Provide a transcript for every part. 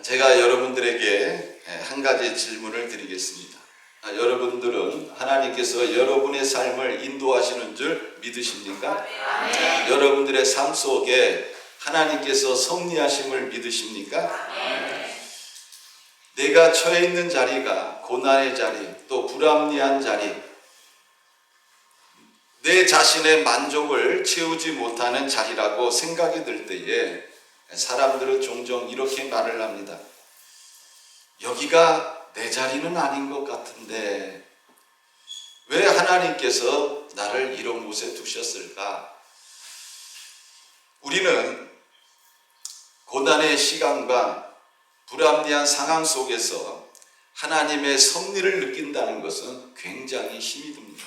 제가 여러분들에게 한 가지 질문을 드리겠습니다. 여러분들은 하나님께서 여러분의 삶을 인도하시는 줄 믿으십니까? 네. 여러분들의 삶 속에 하나님께서 섭리하심을 믿으십니까? 네. 내가 처해 있는 자리가 고난의 자리, 또 불합리한 자리, 내 자신의 만족을 채우지 못하는 자리라고 생각이 들 때에 사람들은 종종 이렇게 말을 합니다. 여기가 내 자리는 아닌 것 같은데 왜 하나님께서 나를 이런 곳에 두셨을까? 우리는 고난의 시간과 불합리한 상황 속에서 하나님의 섭리를 느낀다는 것은 굉장히 힘이 듭니다.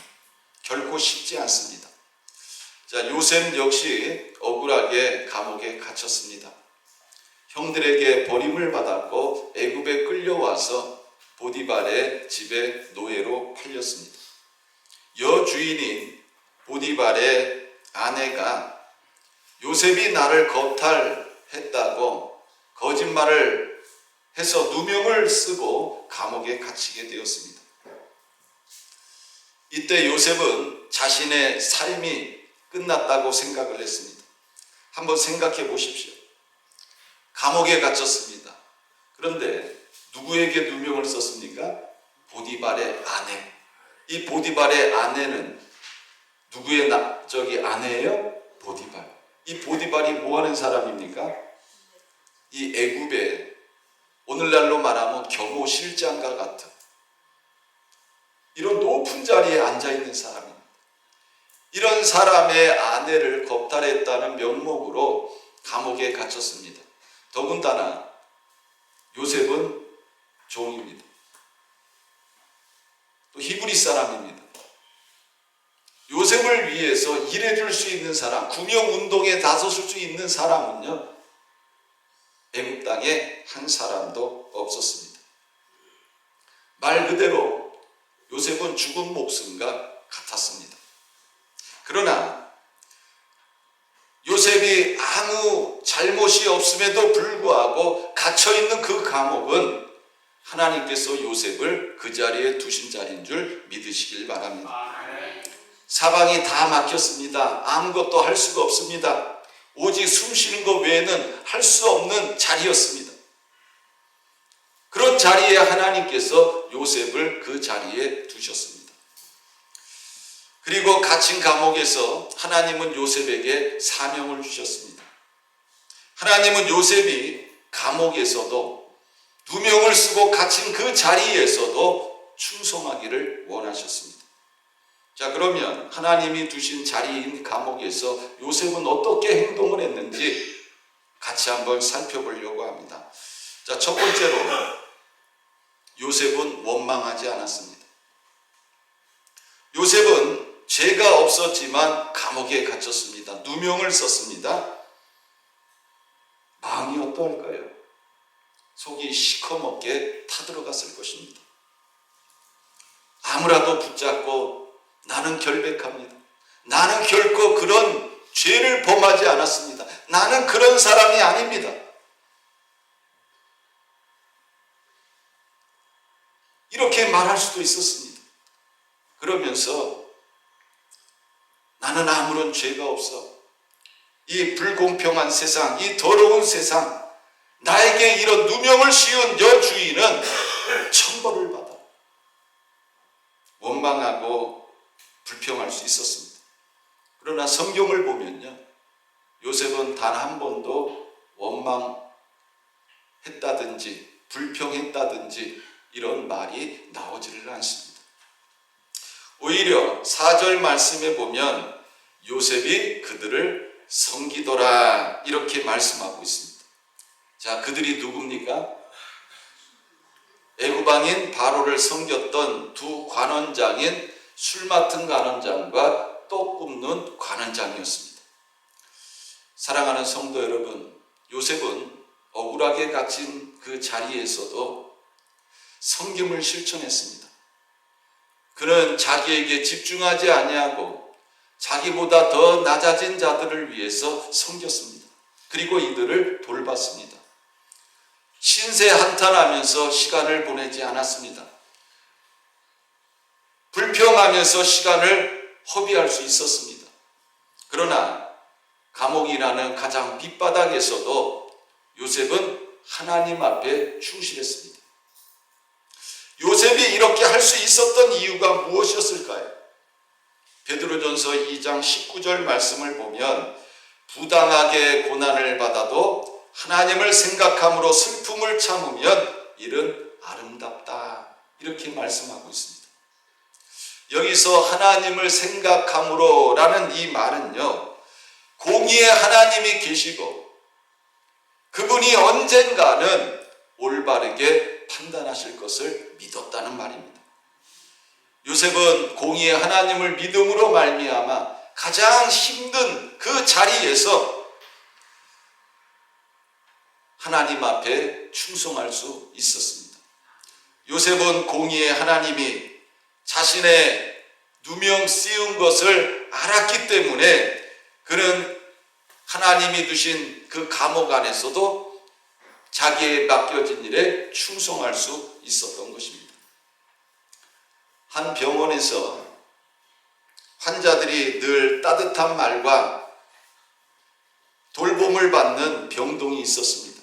결코 쉽지 않습니다. 자, 요셉 역시 억울하게 감옥에 갇혔습니다. 형들에게 버림을 받았고 애굽에 끌려와서 보디발의 집에 노예로 팔렸습니다. 여주인인 보디발의 아내가 요셉이 나를 겁탈했다고 거짓말을 해서 누명을 쓰고 감옥에 갇히게 되었습니다. 이때 요셉은 자신의 삶이 끝났다고 생각을 했습니다. 한번 생각해 보십시오. 감옥에 gat혔습니다. 그런데 누구에게 누명을 썼습니까? 보디발의 아내. 이 보디발의 아내는 누구의 아내예요? 보디발. 이 보디발이 뭐 하는 사람입니까? 이 애굽의 오늘날로 말하면 경호실장과 같은 이런 높은 자리에 앉아있는 사람입니다. 이런 사람의 아내를 겁탈했다는 명목으로 감옥에 갇혔습니다. 더군다나 요셉은 종입니다. 또 히브리 사람입니다. 요셉을 위해서 일해줄 수 있는 사람, 구명운동에 나서줄 수 있는 사람은요, 애굽 땅에 한 사람도 없었습니다. 말 그대로 요셉은 죽은 목숨과 같았습니다. 그러나 요셉이 아무 잘못이 없음에도 불구하고 갇혀있는 그 감옥은 하나님께서 요셉을 그 자리에 두신 자리인 줄 믿으시길 바랍니다. 사방이 다 막혔습니다. 아무것도 할 수가 없습니다. 오직 숨 쉬는 것 외에는 할 수 없는 자리였습니다. 그런 자리에 하나님께서 요셉을 그 자리에 두셨습니다. 그리고 갇힌 감옥에서 하나님은 요셉에게 사명을 주셨습니다. 하나님은 요셉이 감옥에서도 누명을 쓰고 갇힌 그 자리에서도 충성하기를 원하셨습니다. 자, 그러면 하나님이 두신 자리인 감옥에서 요셉은 어떻게 행동을 했는지 같이 한번 살펴보려고 합니다. 자, 첫 번째로 요셉은 원망하지 않았습니다. 요셉은 죄가 없었지만 감옥에 갇혔습니다. 누명을 썼습니다. 마음이 어떠할까요? 속이 시커멓게 타들어갔을 것입니다. 아무라도 붙잡고 나는 결백합니다. 나는 결코 그런 죄를 범하지 않았습니다. 나는 그런 사람이 아닙니다. 이렇게 말할 수도 있었습니다. 그러면서 나는 아무런 죄가 없어. 이 불공평한 세상, 이 더러운 세상, 나에게 이런 누명을 씌운 여주인은 천벌을 받아. 원망하고 불평할 수 있었습니다. 그러나 성경을 보면요, 요셉은 단 한 번도 원망했다든지 불평했다든지 이런 말이 나오지를 않습니다. 오히려 4절 말씀에 보면 요셉이 그들을 섬기더라 이렇게 말씀하고 있습니다. 자, 그들이 누굽니까? 애굽 왕인 바로를 섬겼던 두 관원장인 술 맡은 관원장과 떡 굽는 관원장이었습니다. 사랑하는 성도 여러분, 요셉은 억울하게 갇힌 그 자리에서도 섬김을 실천했습니다. 그는 자기에게 집중하지 아니하고 자기보다 더 낮아진 자들을 위해서 섬겼습니다. 그리고 이들을 돌봤습니다. 신세 한탄하면서 시간을 보내지 않았습니다. 불평하면서 시간을 허비할 수 있었습니다. 그러나 감옥이라는 가장 밑바닥에서도 요셉은 하나님 앞에 충실했습니다. 요셉이 이렇게 할 수 있었던 이유가 무엇이었을까요? 베드로전서 2장 19절 말씀을 보면 부당하게 고난을 받아도 하나님을 생각함으로 슬픔을 참으면 이는 아름답다, 이렇게 말씀하고 있습니다. 여기서 하나님을 생각함으로 라는 이 말은요, 공의의 하나님이 계시고 그분이 언젠가는 올바르게 판단하실 것을 믿었다는 말입니다. 요셉은 공의의 하나님을 믿음으로 말미암아 가장 힘든 그 자리에서 하나님 앞에 충성할 수 있었습니다. 요셉은 공의의 하나님이 자신의 누명 씌운 것을 알았기 때문에 그는 하나님이 두신 그 감옥 안에서도 자기의 맡겨진 일에 충성할 수 있었던 것입니다. 한 병원에서 환자들이 늘 따뜻한 말과 돌봄을 받는 병동이 있었습니다.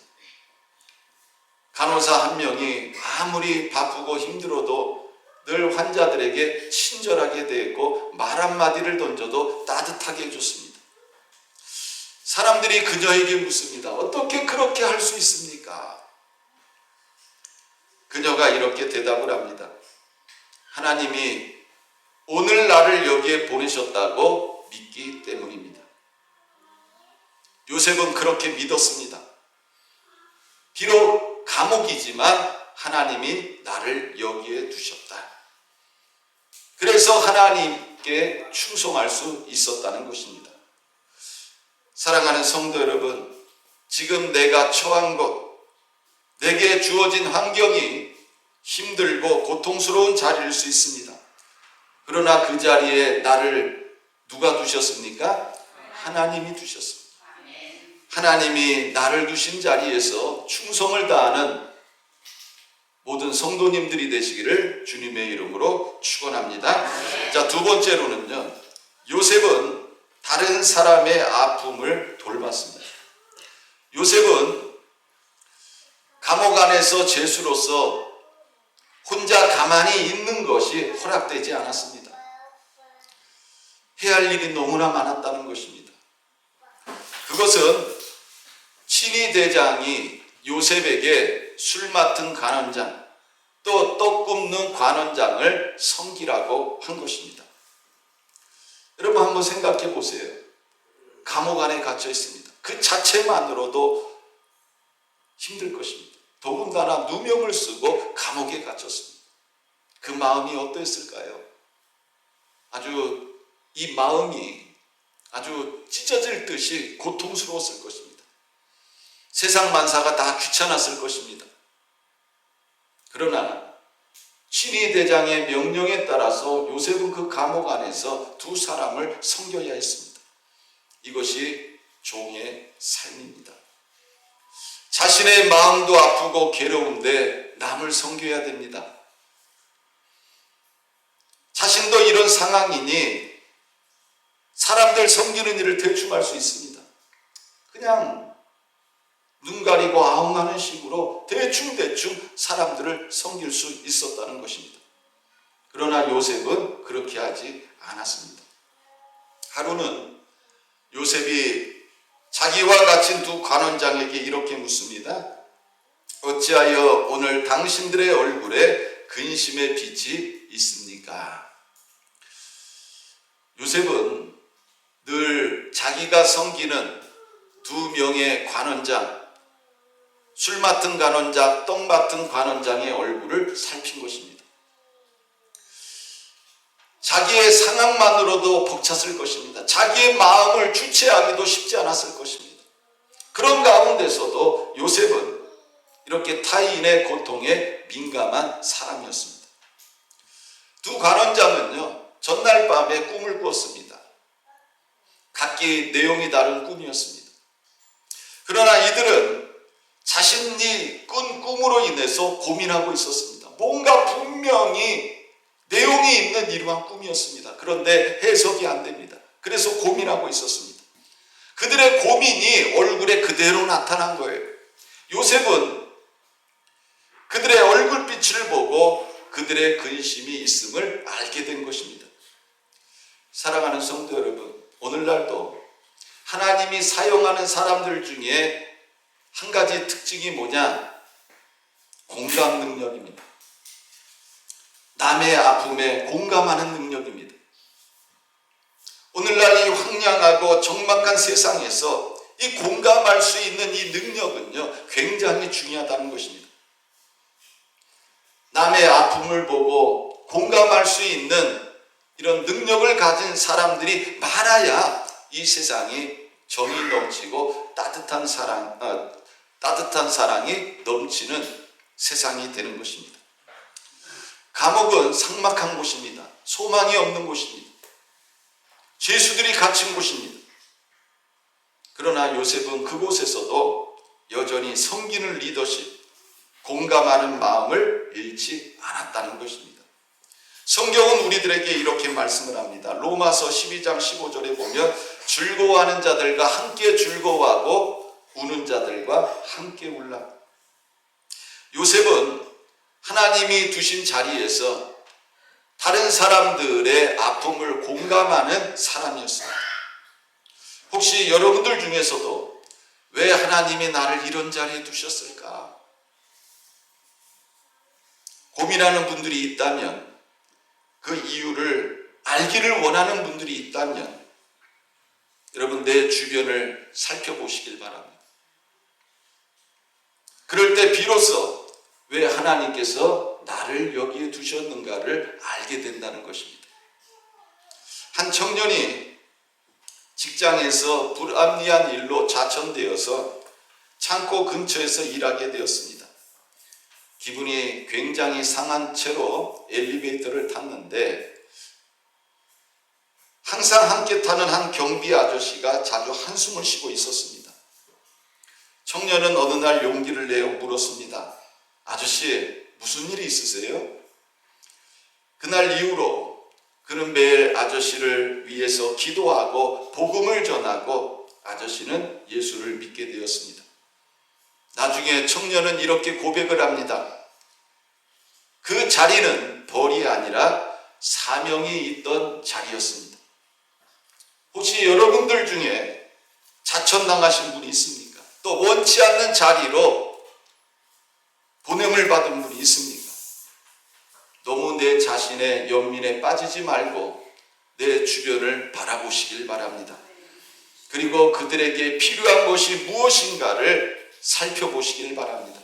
간호사 한 명이 아무리 바쁘고 힘들어도 늘 환자들에게 친절하게 대했고 말 한마디를 던져도 따뜻하게 해줬습니다. 사람들이 그녀에게 묻습니다. 어떻게 그렇게 할 수 있습니까? 그녀가 이렇게 대답을 합니다. 하나님이 오늘 나를 여기에 보내셨다고 믿기 때문입니다. 요셉은 그렇게 믿었습니다. 비록 감옥이지만 하나님이 나를 여기에 두셨다. 그래서 하나님께 충성할 수 있었다는 것입니다. 사랑하는 성도 여러분, 지금 내가 처한 곳, 내게 주어진 환경이 힘들고 고통스러운 자리일 수 있습니다. 그러나 그 자리에 나를 누가 두셨습니까? 하나님이 두셨습니다. 하나님이 나를 두신 자리에서 충성을 다하는 모든 성도님들이 되시기를 주님의 이름으로 축원합니다. 자, 두 번째로는요, 요셉은 다른 사람의 아픔을 돌봤습니다. 요셉은 감옥 안에서 죄수로서 혼자 가만히 있는 것이 허락되지 않았습니다. 해야 할 일이 너무나 많았다는 것입니다. 그것은 친위 대장이 요셉에게 술 맡은 관원장, 또 떡 굽는 관원장을 섬기라고 한 것입니다. 여러분 한번 생각해 보세요. 감옥 안에 갇혀 있습니다. 그 자체만으로도 힘들 것입니다. 더군다나 누명을 쓰고 감옥에 갇혔습니다. 그 마음이 어떠했을까요? 이 마음이 아주 찢어질 듯이 고통스러웠을 것입니다. 세상 만사가 다 귀찮았을 것입니다. 그러나 친위 대장의 명령에 따라서 요셉은 그 감옥 안에서 두 사람을 섬겨야 했습니다. 이것이 종의 삶입니다. 자신의 마음도 아프고 괴로운데 남을 섬겨야 됩니다. 자신도 이런 상황이니 사람들 섬기는 일을 대충 할 수 있습니다. 그냥 눈 가리고 아웅하는 식으로 대충 사람들을 섬길 수 있었다는 것입니다. 그러나 요셉은 그렇게 하지 않았습니다. 하루는 요셉이 자기와 갇힌 두 관원장에게 이렇게 묻습니다. 어찌하여 오늘 당신들의 얼굴에 근심의 빛이 있습니까? 요셉은 늘 자기가 섬기는 두 명의 관원장, 술 맡은 관원장, 떡 맡은 관원장의 얼굴을 살핀 것입니다. 자기의 상황만으로도 벅찼을 것입니다. 자기의 마음을 주체하기도 쉽지 않았을 것입니다. 그런 가운데서도 요셉은 이렇게 타인의 고통에 민감한 사람이었습니다. 두 관원장은요, 전날 밤에 꿈을 꾸었습니다. 각기 내용이 다른 꿈이었습니다. 그러나 이들은 자신이 꾼 꿈으로 인해서 고민하고 있었습니다. 뭔가 분명히 내용이 있는 이러한 꿈이었습니다. 그런데 해석이 안 됩니다. 그래서 고민하고 있었습니다. 그들의 고민이 얼굴에 그대로 나타난 거예요. 요셉은 그들의 얼굴빛을 보고 그들의 근심이 있음을 알게 된 것입니다. 사랑하는 성도 여러분, 오늘날도 하나님이 사용하는 사람들 중에 한 가지 특징이 뭐냐? 공감 능력입니다. 남의 아픔에 공감하는 능력입니다. 오늘날 이 황량하고 적막한 세상에서 이 공감할 수 있는 이 능력은요, 굉장히 중요하다는 것입니다. 남의 아픔을 보고 공감할 수 있는 이런 능력을 가진 사람들이 많아야 이 세상이 정이 넘치고 따뜻한 사랑이 넘치는 세상이 되는 것입니다. 감옥은 삭막한 곳입니다. 소망이 없는 곳입니다. 죄수들이 갇힌 곳입니다. 그러나 요셉은 그곳에서도 여전히 섬기는 리더십, 공감하는 마음을 잃지 않았다는 것입니다. 성경은 우리들에게 이렇게 말씀을 합니다. 로마서 12장 15절에 보면 즐거워하는 자들과 함께 즐거워하고 우는 자들과 함께 울라. 요셉은 하나님이 두신 자리에서 다른 사람들의 아픔을 공감하는 사람이었습니다. 혹시 여러분들 중에서도 왜 하나님이 나를 이런 자리에 두셨을까? 고민하는 분들이 있다면, 그 이유를 알기를 원하는 분들이 있다면 여러분 내 주변을 살펴보시길 바랍니다. 그럴 때 비로소 왜 하나님께서 나를 여기에 두셨는가를 알게 된다는 것입니다. 한 청년이 직장에서 불합리한 일로 자천되어서 창고 근처에서 일하게 되었습니다. 기분이 굉장히 상한 채로 엘리베이터를 탔는데 항상 함께 타는 한 경비 아저씨가 자주 한숨을 쉬고 있었습니다. 청년은 어느 날 용기를 내어 물었습니다. 아저씨, 무슨 일이 있으세요? 그날 이후로 그는 매일 아저씨를 위해서 기도하고 복음을 전하고 아저씨는 예수를 믿게 되었습니다. 나중에 청년은 이렇게 고백을 합니다. 그 자리는 벌이 아니라 사명이 있던 자리였습니다. 혹시 여러분들 중에 자천당하신 분이 있습니까? 또 원치 않는 자리로 보냄을 받은 분이 있습니까? 너무 내 자신의 연민에 빠지지 말고 내 주변을 바라보시길 바랍니다. 그리고 그들에게 필요한 것이 무엇인가를 살펴보시길 바랍니다.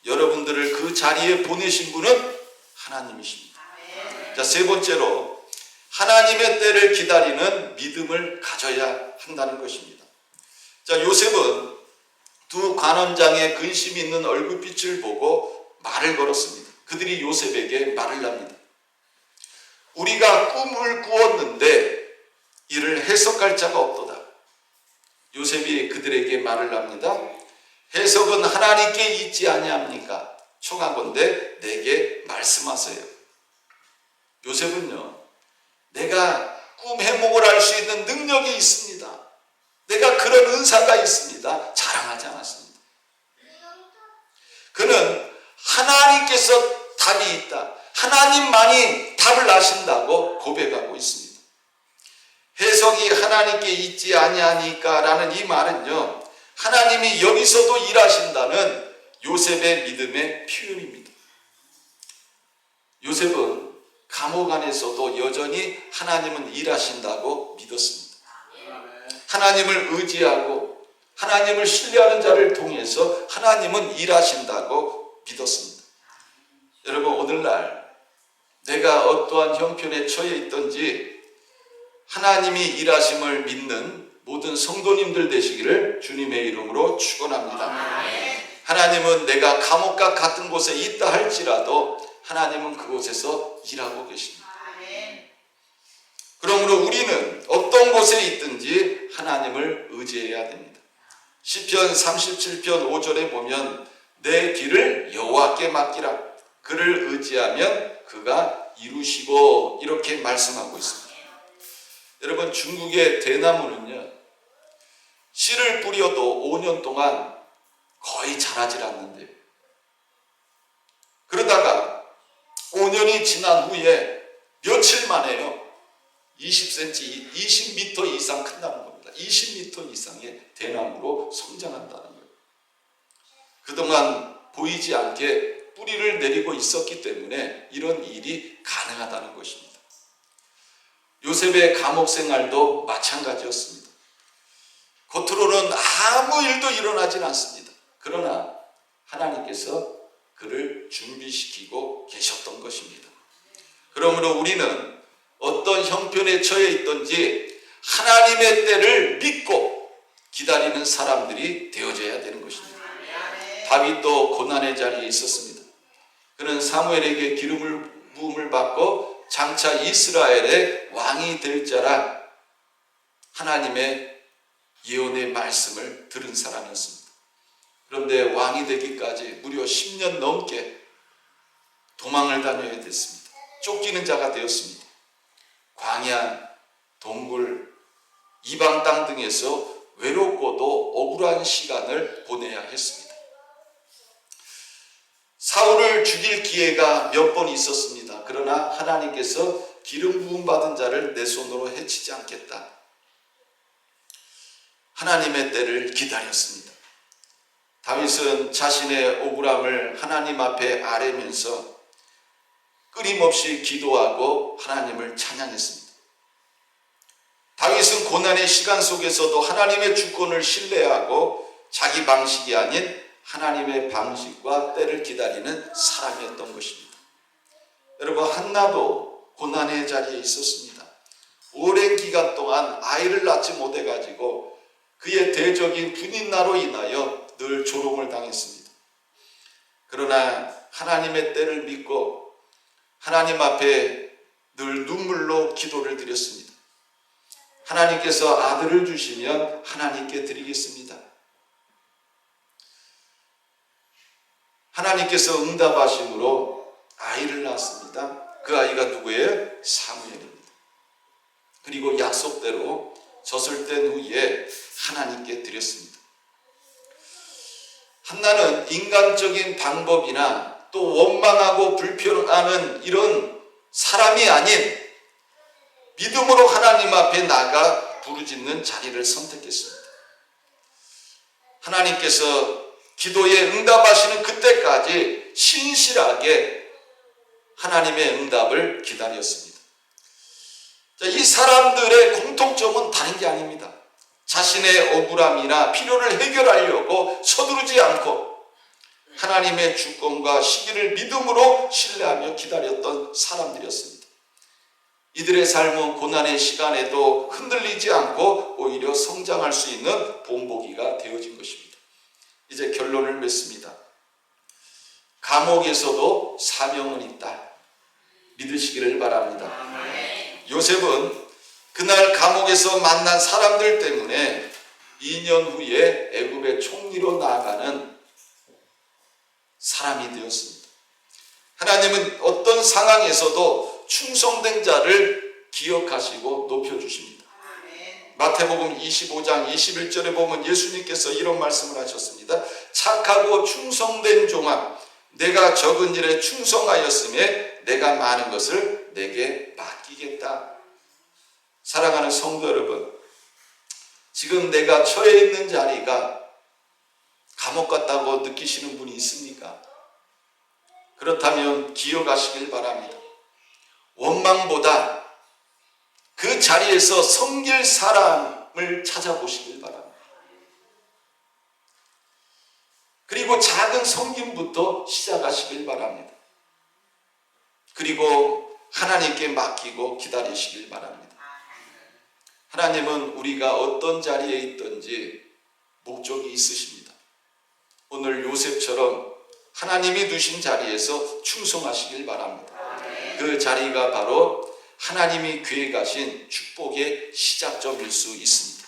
여러분들을 그 자리에 보내신 분은 하나님이십니다. 자, 세 번째로 하나님의 때를 기다리는 믿음을 가져야 한다는 것입니다. 자, 요셉은 두 관원장의 근심이 있는 얼굴빛을 보고 말을 걸었습니다. 그들이 요셉에게 말을 합니다. 우리가 꿈을 꾸었는데 이를 해석할 자가 없도다. 요셉이 그들에게 말을 합니다. 해석은 하나님께 있지 아니합니까? 청하건대 내게 말씀하세요. 요셉은요, 내가 꿈 해몽을 할 수 있는 능력이 있습니다. 내가 그런 은사가 있습니다. 자랑하지 않았습니다. 그는 하나님께서 답이 있다. 하나님만이 답을 아신다고 고백하고 있습니다. 해석이 하나님께 있지 아니하니까 라는 이 말은요, 하나님이 여기서도 일하신다는 요셉의 믿음의 표현입니다. 요셉은 감옥 안에서도 여전히 하나님은 일하신다고 믿었습니다. 하나님을 의지하고 하나님을 신뢰하는 자를 통해서 하나님은 일하신다고 믿었습니다. 여러분, 오늘날 내가 어떠한 형편에 처해 있든지 하나님이 일하심을 믿는 모든 성도님들 되시기를 주님의 이름으로 축원합니다. 하나님은 내가 감옥과 같은 곳에 있다 할지라도 하나님은 그곳에서 일하고 계십니다. 그러므로 우리는 어떤 곳에 있든지 하나님을 의지해야 됩니다. 시편 37편 5절에 보면 내 길을 여호와께 맡기라. 그를 의지하면 그가 이루시고 이렇게 말씀하고 있습니다. 여러분, 중국의 대나무는요, 씨를 뿌려도 5년 동안 거의 자라질 않는데요. 그러다가 5년이 지난 후에 며칠 만에요, 20cm, 20m 이상 큰다는 겁니다. 20m 이상의 대나무로 성장한다는 거예요. 그동안 보이지 않게 뿌리를 내리고 있었기 때문에 이런 일이 가능하다는 것입니다. 요셉의 감옥 생활도 마찬가지였습니다. 겉으로는 아무 일도 일어나진 않습니다. 그러나 하나님께서 그를 준비시키고 계셨던 것입니다. 그러므로 우리는 어떤 형편에 처해 있든지 하나님의 때를 믿고 기다리는 사람들이 되어져야 되는 것입니다. 다윗도 고난의 자리에 있었습니다. 그는 사무엘에게 기름을 부음을 받고 장차 이스라엘의 왕이 될 자라 하나님의 예언의 말씀을 들은 사람이었습니다. 그런데 왕이 되기까지 무려 10년 넘게 도망을 다녀야 됐습니다. 쫓기는 자가 되었습니다. 광야, 동굴, 이방 땅 등에서 외롭고도 억울한 시간을 보내야 했습니다. 사울을 죽일 기회가 몇 번 있었습니다. 그러나 하나님께서 기름 부음 받은 자를 내 손으로 해치지 않겠다. 하나님의 때를 기다렸습니다. 다윗은 자신의 억울함을 하나님 앞에 아뢰면서 끊임없이 기도하고 하나님을 찬양했습니다. 다윗은 고난의 시간 속에서도 하나님의 주권을 신뢰하고 자기 방식이 아닌 하나님의 방식과 때를 기다리는 사람이었던 것입니다. 여러분, 한나도 고난의 자리에 있었습니다. 오랜 기간 동안 아이를 낳지 못해가지고 그의 대적인 분인나로 인하여 늘 조롱을 당했습니다. 그러나 하나님의 때를 믿고 하나님 앞에 늘 눈물로 기도를 드렸습니다. 하나님께서 아들을 주시면 하나님께 드리겠습니다. 하나님께서 응답하심으로 아이를 낳았습니다. 그 아이가 누구예요? 사무엘입니다. 그리고 약속대로 젖을 뗀 후에 하나님께 드렸습니다. 한나는 인간적인 방법이나 또 원망하고 불평하는 이런 사람이 아닌 믿음으로 하나님 앞에 나가 부르짖는 자리를 선택했습니다. 하나님께서 기도에 응답하시는 그때까지 신실하게 하나님의 응답을 기다렸습니다. 이 사람들의 공통점은 다른 게 아닙니다. 자신의 억울함이나 필요를 해결하려고 서두르지 않고 하나님의 주권과 시기를 믿음으로 신뢰하며 기다렸던 사람들이었습니다. 이들의 삶은 고난의 시간에도 흔들리지 않고 오히려 성장할 수 있는 본보기가 되어진 것입니다. 이제 결론을 맺습니다. 감옥에서도 사명은 있다. 믿으시기를 바랍니다. 요셉은 그날 감옥에서 만난 사람들 때문에 2년 후에 애굽의 총리로 나아가는 사람이 되었습니다. 하나님은 어떤 상황에서도 충성된 자를 기억하시고 높여주십니다. 마태복음 25장 21절에 보면 예수님께서 이런 말씀을 하셨습니다. 착하고 충성된 종아, 내가 적은 일에 충성하였음에 내가 많은 것을 내게 맡기겠다. 사랑하는 성도 여러분, 지금 내가 처해 있는 자리가 감옥 같다고 느끼시는 분이 있습니까? 그렇다면 기억하시길 바랍니다. 원망보다 그 자리에서 섬길 사람을 찾아보시길 바랍니다. 그리고 작은 섬김부터 시작하시길 바랍니다. 그리고 하나님께 맡기고 기다리시길 바랍니다. 하나님은 우리가 어떤 자리에 있든지 목적이 있으십니다. 오늘 요셉처럼 하나님이 두신 자리에서 충성하시길 바랍니다. 그 자리가 바로 하나님이 계획하신 축복의 시작점일 수 있습니다.